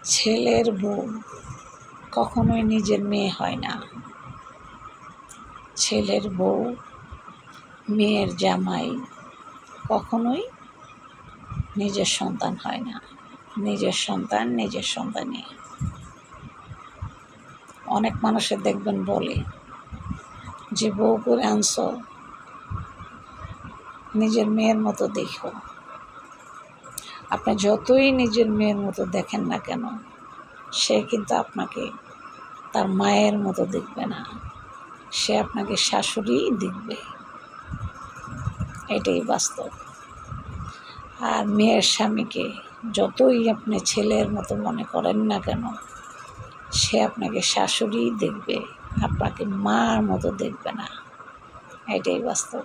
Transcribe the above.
ছেলের বউ কখনোই নিজের মেয়ে হয় না। ছেলের বউ, মেয়ের জামাই কখনোই নিজের সন্তান হয় না। নিজের সন্তান নিজের সন্তানই। অনেক মানুষের দেখবেন বলে যে বউ করে আনছ নিজের মেয়ের মতো দেখো। আপনি যতই নিজের মেয়ের মতো দেখেন না কেন, সে কিন্তু আপনাকে তার মায়ের মতো দেখবে না, সে আপনাকে শাশুড়িই দেখবে। এটাই বাস্তব। আর মেয়ের স্বামীকে যতই আপনি ছেলের মতো মনে করেন না কেন, সে আপনাকে শাশুড়িই দেখবে, আপনাকে মার মতো দেখবে না। এটাই বাস্তব।